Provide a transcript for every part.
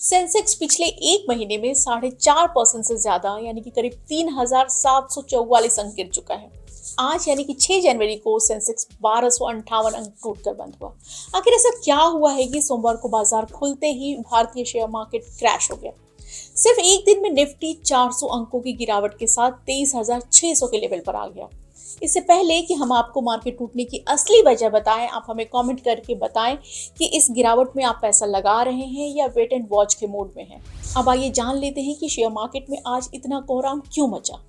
Sensex पिछले एक महीने में 4.5% से ज्यादा यानी कि करीब 3,744 अंक गिर चुका है। आज यानी कि 6 जनवरी को सेंसेक्स 1258 अंक टूटकर बंद हुआ। आखिर ऐसा क्या हुआ है कि सोमवार को बाजार खुलते ही भारतीय शेयर मार्केट क्रैश हो गया। सिर्फ एक दिन में निफ्टी 400 अंकों की गिरावट के साथ 23,600 के लेवल पर आ गया। इससे पहले कि हम आपको मार्केट टूटने की असली वजह बताएं, आप हमें कमेंट करके बताएं कि इस गिरावट में आप पैसा लगा रहे हैं या वेट एंड वॉच के मोड में हैं। अब आइए जान लेते हैं कि शेयर मार्केट में आज इतना कोहराम क्यों मचा।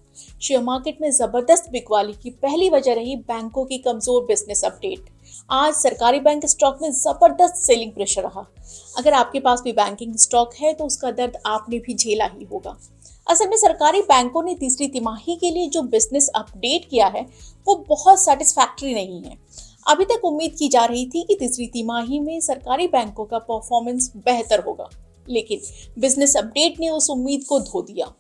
शेयर मार्केट में जबरदस्त बिकवाली की पहली वजह रही बैंकों की कमजोर बिजनेस अपडेट। आज सरकारी बैंक स्टॉक में जबरदस्त सेलिंग प्रेशर रहा। अगर आपके पास भी बैंकिंग स्टॉक है तो उसका दर्द आपने भी झेला ही होगा। असल में सरकारी बैंकों ने तीसरी तिमाही के लिए जो बिजनेस अपडेट किया है वो बहुत सेटिस्फैक्टरी नहीं है। अभी तक उम्मीद की जा रही थी कि तीसरी तिमाही में सरकारी बैंकों का परफॉर्मेंस बेहतर होगा, लेकिन बिजनेस अपडेट ने उस उम्मीद को धो दिया।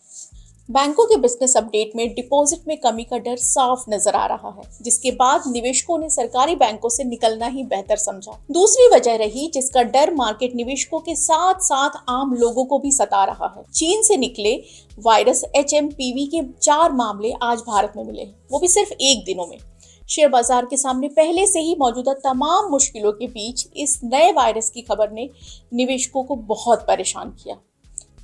बैंकों के बिजनेस अपडेट में डिपॉजिट में कमी का डर साफ नजर आ रहा है, जिसके बाद निवेशकों ने सरकारी बैंकों से निकलना ही बेहतर समझा। दूसरी वजह रही जिसका डर मार्केट निवेशकों के साथ साथ आम लोगों को भी सता रहा है। चीन से निकले वायरस HMPV के 4 मामले आज भारत में मिले, वो भी सिर्फ एक दिनों में। शेयर बाजार के सामने पहले से ही मौजूदा तमाम मुश्किलों के बीच इस नए वायरस की खबर ने निवेशकों को बहुत परेशान किया।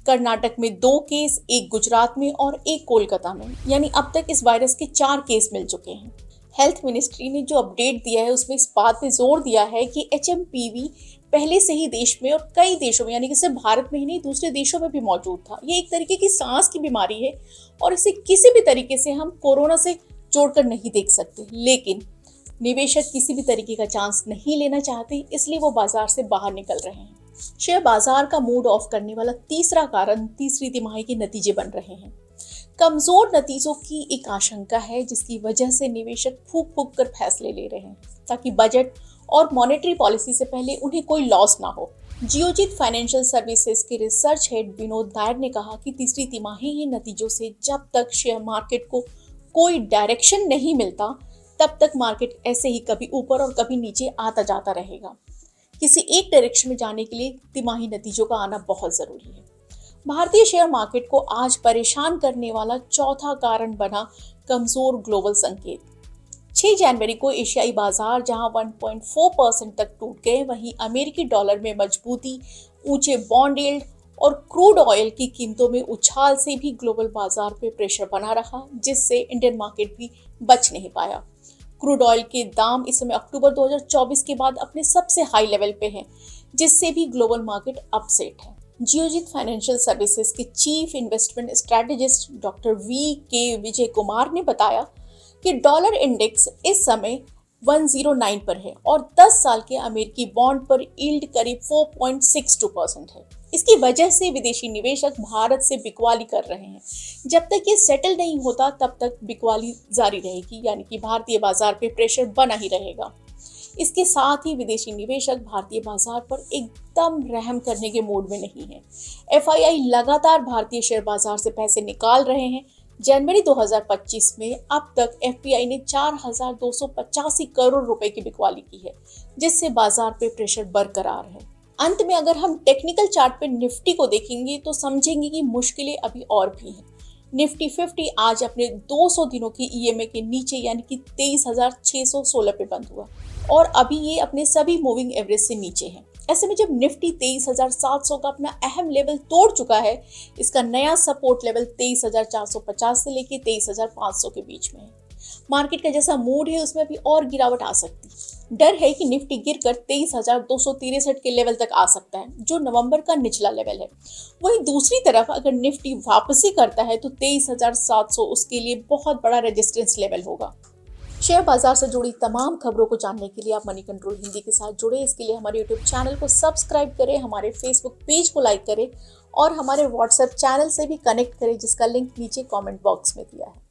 कर्नाटक में 2 केस, एक गुजरात में और एक कोलकाता में, यानी अब तक इस वायरस के 4 केस मिल चुके हैं। हेल्थ मिनिस्ट्री ने जो अपडेट दिया है उसमें इस बात पे जोर दिया है कि HMPV पहले से ही देश में और कई देशों में, यानी कि सिर्फ भारत में ही नहीं दूसरे देशों में भी मौजूद था। ये एक तरीके की सांस की बीमारी है और इसे किसी भी तरीके से हम कोरोना से जोड़कर नहीं देख सकते, लेकिन निवेशक किसी भी तरीके का चांस नहीं लेना चाहते, इसलिए वो बाजार से बाहर निकल रहे हैं। शेयर बाजार का मूड ऑफ करने वाला तीसरा कारण तीसरी तिमाही के नतीजे बन रहे हैं। कमजोर नतीजों की एक आशंका है, जिसकी वजह से निवेशक फूंक फूंक कर फैसले ले रहे हैं ताकि बजट और मॉनेटरी पॉलिसी से पहले उन्हें कोई लॉस ना हो। जियोजीत फाइनेंशियल सर्विसेज के रिसर्च हेड विनोद नायर ने कहा कि तीसरी तिमाही के नतीजों से जब तक शेयर मार्केट को कोई डायरेक्शन नहीं मिलता, तब तक मार्केट ऐसे ही कभी ऊपर और कभी नीचे आता जाता रहेगा। किसी एक डायरेक्शन में जाने के लिए तिमाही नतीजों का आना बहुत जरूरी है। भारतीय शेयर मार्केट को आज परेशान करने वाला चौथा कारण बना कमजोर ग्लोबल संकेत। 6 जनवरी को एशियाई बाजार जहां 1.4% तक टूट गए, वहीं अमेरिकी डॉलर में मजबूती, ऊंचे बॉन्ड यील्ड और क्रूड ऑयल की कीमतों में उछाल से भी ग्लोबल बाजार पे प्रेशर बना रहा, जिससे इंडियन मार्केट भी बच नहीं पाया। क्रूड ऑयल के दाम इस समय अक्टूबर 2024 के बाद अपने सबसे हाई लेवल पे हैं, जिससे भी ग्लोबल मार्केट अपसेट है। जियोजीत फाइनेंशियल सर्विसेज के chief investment strategist doctor VK Vijay Kumar ने बताया कि डॉलर इंडेक्स इस समय 109 पर है और 10 साल के अमेरिकी बॉन्ड पर यील्ड करीब 4.62% है। इसकी वजह से विदेशी निवेशक भारत से बिकवाली कर रहे हैं। जब तक ये सेटल नहीं होता तब तक बिकवाली जारी रहेगी, यानी कि भारतीय बाजार पे प्रेशर बना ही रहेगा। इसके साथ ही विदेशी निवेशक भारतीय बाजार पर एकदम रहम करने के मूड में नहीं है। FII लगातार भारतीय शेयर बाजार से पैसे निकाल रहे हैं। जनवरी 2025 में अब तक FPI ने 4,285 करोड़ रुपए की बिकवाली की है, जिससे बाजार पे प्रेशर बरकरार है। अंत में अगर हम टेक्निकल चार्ट पे निफ्टी को देखेंगे तो समझेंगे कि मुश्किलें अभी और भी हैं। निफ्टी 50 आज अपने 200 दिनों की EMA के नीचे यानी कि 23,616 पे बंद हुआ और अभी ये अपने सभी मूविंग एवरेज से नीचे है। ऐसे में जब निफ्टी 23,700 का अपना अहम लेवल तोड़ चुका है, इसका नया सपोर्ट लेवल 23,450 से लेके 23,500 के बीच में है। मार्केट का जैसा मूड है उसमें भी और गिरावट आ सकती है। डर है कि निफ्टी गिरकर 23,263 के लेवल तक आ सकता है, जो नवंबर का निचला लेवल है। वहीं दूसरी तरफ अगर निफ्टी वापसी करता है तो 23,700 उसके लिए बहुत बड़ा रेजिस्टेंस लेवल होगा। शेयर बाजार से जुड़ी तमाम खबरों को जानने के लिए आप मनी कंट्रोल हिंदी के साथ जुड़े। इसके लिए हमारे YouTube चैनल को सब्सक्राइब करें, हमारे Facebook पेज को लाइक करें और हमारे WhatsApp चैनल से भी कनेक्ट करें, जिसका लिंक नीचे कमेंट बॉक्स में दिया है।